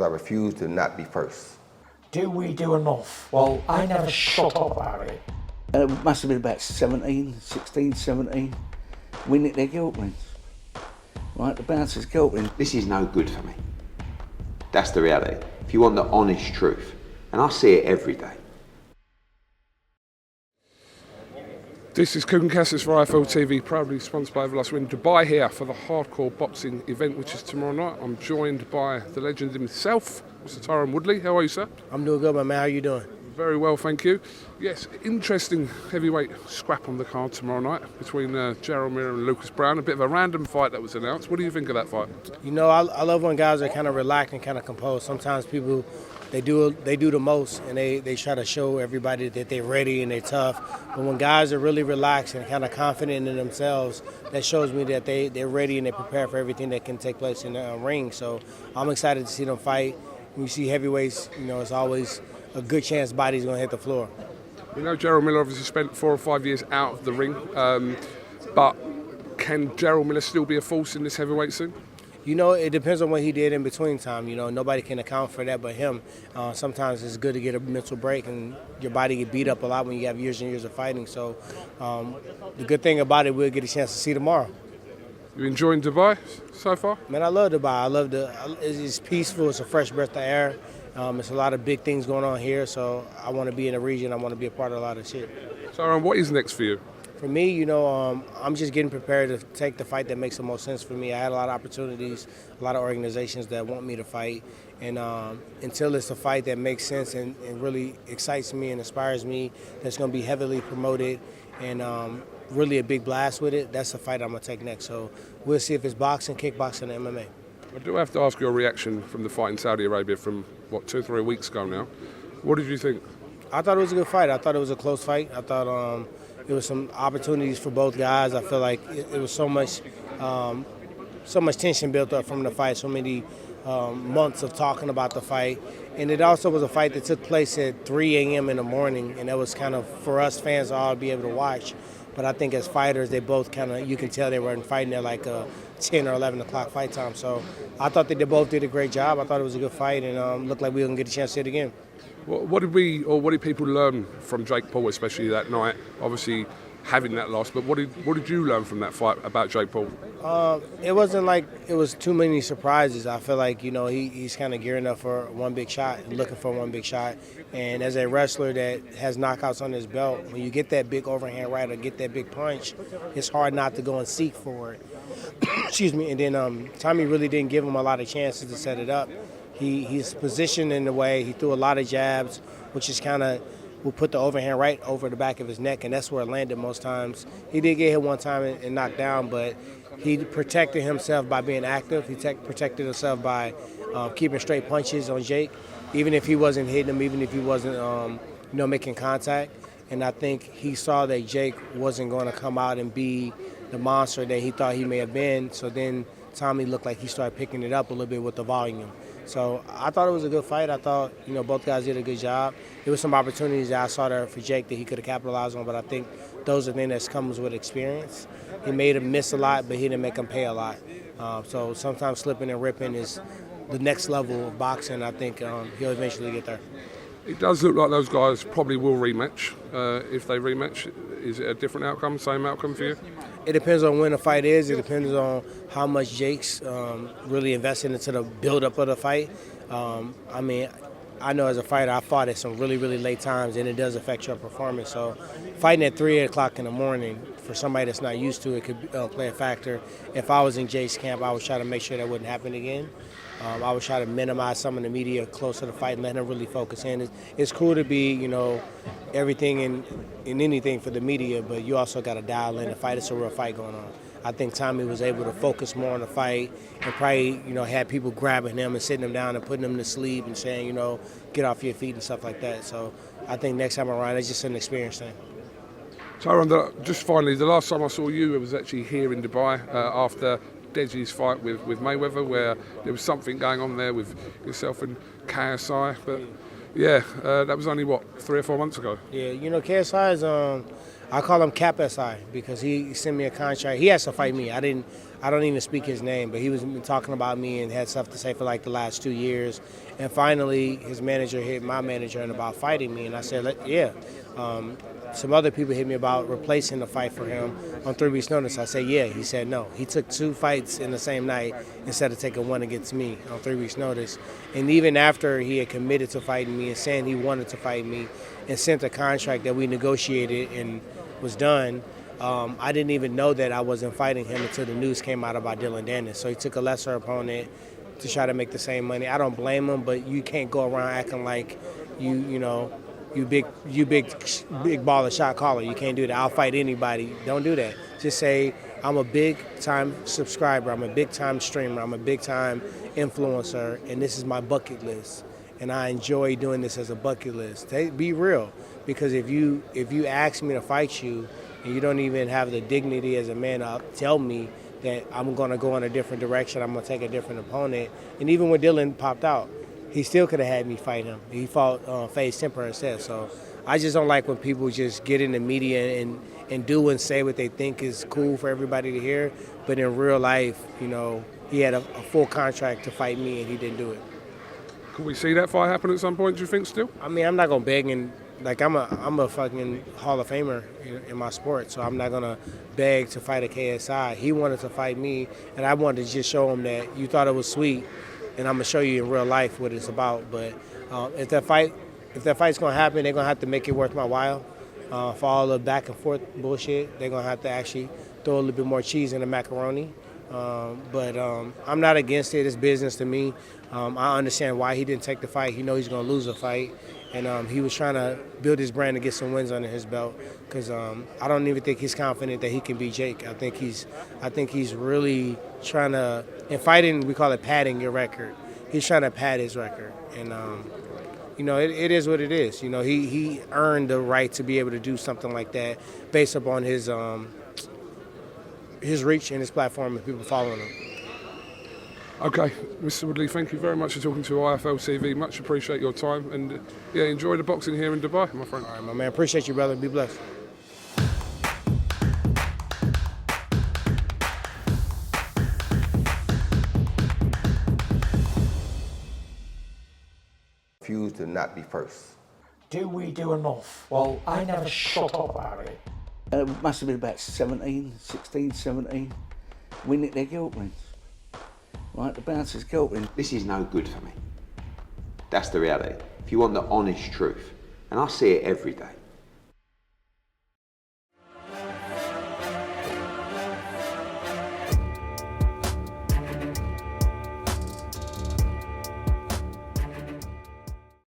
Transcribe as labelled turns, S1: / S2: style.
S1: I refuse to not be first.
S2: Do we do enough? Well, I never shut up about it.
S3: It must have been about 16, 17. We nicked their guilt rings. Right, the bouncer's guilt ring.
S4: This is no good for me. That's the reality. If you want the honest truth, and I see it every day.
S5: This is KUGAN CASSIUS for IFL TV, proudly sponsored by Everlast. We're in Dubai here for the hardcore boxing event, which is tomorrow night. I'm joined by the legend himself, Mr. Tyron Woodley. How are you, sir?
S6: I'm doing good, my man. How are you doing?
S5: Very well, thank you. Yes, interesting heavyweight scrap on the card tomorrow night between Gerald Miller and Lucas Brown. A bit of a random fight that was announced. What do you think of that fight?
S6: You know, I love when guys are kind of relaxed and kind of composed. Sometimes people, they do the most, and they try to show everybody that they're ready and they're tough. But when guys are really relaxed and kind of confident in themselves, that shows me that they're ready and they're prepared for everything that can take place in the ring. So I'm excited to see them fight. When you see heavyweights, you know, it's always a good chance body's going to hit the floor.
S5: We know Gerald Miller obviously spent 4 or 5 years out of the ring, but can Gerald Miller still be a force in this heavyweight scene?
S6: You know, it depends on what he did in between time. You know, nobody can account for that but him. Sometimes it's good to get a mental break, and your body get beat up a lot when you have years and years of fighting. So the good thing about it, we'll get a chance to see tomorrow.
S5: You enjoying Dubai so far?
S6: Man, I love Dubai. It's peaceful. It's a fresh breath of air. It's a lot of big things going on here, so I want to be in the region. I want to be a part of a lot of shit.
S5: So, what is next for you?
S6: For me, you know, I'm just getting prepared to take the fight that makes the most sense for me. I had a lot of opportunities, a lot of organizations that want me to fight, and until it's a fight that makes sense and really excites me and inspires me, that's going to be heavily promoted and really a big blast with it, that's the fight I'm going to take next. So we'll see if it's boxing, kickboxing, or MMA.
S5: I do have to ask your reaction from the fight in Saudi Arabia from, 2 or 3 weeks ago now. What did you think?
S6: I thought it was a good fight. I thought it was a close fight. I thought there was some opportunities for both guys. I feel like it was so much tension built up from the fight, so many months of talking about the fight. And it also was a fight that took place at 3 a.m. in the morning, and that was kind of, for us fans to all be able to watch. But I think as fighters, they both kind of, you can tell they weren't fighting at like 10 or 11 o'clock fight time. So I thought that they both did a great job. I thought it was a good fight, and looked like we were going to get a chance to see it again.
S5: What did people learn from Jake Paul, especially that night? Obviously, having that loss, but what did you learn from that fight about Jake Paul?
S6: It wasn't like it was too many surprises. I feel like, you know, he's kind of gearing up for one big shot and looking for one big shot. And as a wrestler that has knockouts on his belt, when you get that big overhand right or get that big punch, it's hard not to go and seek for it. Excuse me. And then Tommy really didn't give him a lot of chances to set it up. He's positioned in the way. He threw a lot of jabs, which is kind of will put the overhand right over the back of his neck, and that's where it landed most times. He did get hit one time and knocked down, but he protected himself by being active. He protected himself by keeping straight punches on Jake, even if he wasn't hitting him, even if he wasn't making contact. And I think he saw that Jake wasn't going to come out and be the monster that he thought he may have been, so then Tommy looked like he started picking it up a little bit with the volume. So I thought it was a good fight. I thought, both guys did a good job. There were some opportunities that I saw there for Jake that he could have capitalized on, but I think those are things that comes with experience. He made him miss a lot, but he didn't make him pay a lot. So sometimes slipping and ripping is the next level of boxing. I think he'll eventually get there.
S5: It does look like those guys probably will rematch. If they rematch, is it a different outcome, same outcome for you?
S6: It depends on when the fight is. It depends on how much Jake's really invested into the build-up of the fight. I know as a fighter, I fought at some really, really late times, and it does affect your performance. So fighting at 3 o'clock in the morning, for somebody that's not used to it, could play a factor. If I was in Jake's camp, I would try to make sure that wouldn't happen again. I would try to minimize some of the media close to the fight and let him really focus in. It's cool to be, everything and anything for the media, but you also got to dial in the fight. It's a real fight going on. I think Tommy was able to focus more on the fight and probably, had people grabbing him and sitting him down and putting him to sleep and saying, get off your feet and stuff like that. So I think next time around, it's just an experience thing.
S5: Tyron, just finally, the last time I saw you, it was actually here in Dubai after Deji's fight with Mayweather, where there was something going on there with yourself and KSI, but Yeah, that was only, what, 3 or 4 months ago?
S6: Yeah, you know, KSI is I call him Cap SI because he sent me a contract. He has to fight me. I don't even speak his name, but he was talking about me and had stuff to say for like the last 2 years. And finally, his manager hit my manager and about fighting me, and I said, yeah. Some other people hit me about replacing the fight for him on 3 weeks' notice. I said, yeah. He said no. He took 2 fights in the same night instead of taking 1 against me on 3 weeks' notice. And even after he had committed to fighting me and saying he wanted to fight me and sent a contract that we negotiated and was done, I didn't even know that I wasn't fighting him until the news came out about Dylan Dennis. So he took a lesser opponent to try to make the same money. I don't blame him, but you can't go around acting like you big baller shot caller. You can't do that. I'll fight anybody. Don't do that. Just say, I'm a big time subscriber. I'm a big time streamer. I'm a big time influencer, and this is my bucket list. And I enjoy doing this as a bucket list. Be real, because if you ask me to fight you and you don't even have the dignity as a man to tell me that I'm going to go in a different direction, I'm going to take a different opponent. And even when Dylan popped out, he still could have had me fight him. He fought FaZe Temper instead. So I just don't like when people just get in the media and do and say what they think is cool for everybody to hear. But in real life, you know, he had a full contract to fight me and he didn't do it.
S5: Could we see that fight happen at some point, do you think, still?
S6: I mean, I'm not going to beg and, like, I'm a fucking Hall of Famer in my sport, so I'm not going to beg to fight a KSI. He wanted to fight me, and I wanted to just show him that you thought it was sweet, and I'm gonna show you in real life what it's about. But if that fight's gonna happen, they're gonna have to make it worth my while. For all the back and forth bullshit, they're gonna have to actually throw a little bit more cheese in the macaroni. But I'm not against it. It's business to me. I understand why he didn't take the fight. He knows he's gonna lose a fight, and he was trying to build his brand to get some wins under his belt. Because I don't even think he's confident that he can beat Jake. I think he's really trying to. In fighting, we call it padding your record. He's trying to pad his record, and you know, it is what it is. You know, he earned the right to be able to do something like that based upon his reach and his platform and people following him.
S5: Okay, Mr. Woodley, thank you very much for talking to IFL TV. Much appreciate your time, and yeah, enjoy the boxing here in Dubai, my friend.
S6: All right, my man. Appreciate you, brother. Be blessed.
S1: Refuse to not be first.
S2: Do we do enough? Well, I never shut up about it.
S3: It must have been about 16, 17. We nicked their guilt rings. Right, the bouncer's guilt ring.
S4: This is no good for me. That's the reality. If you want the honest truth, and I see it every day,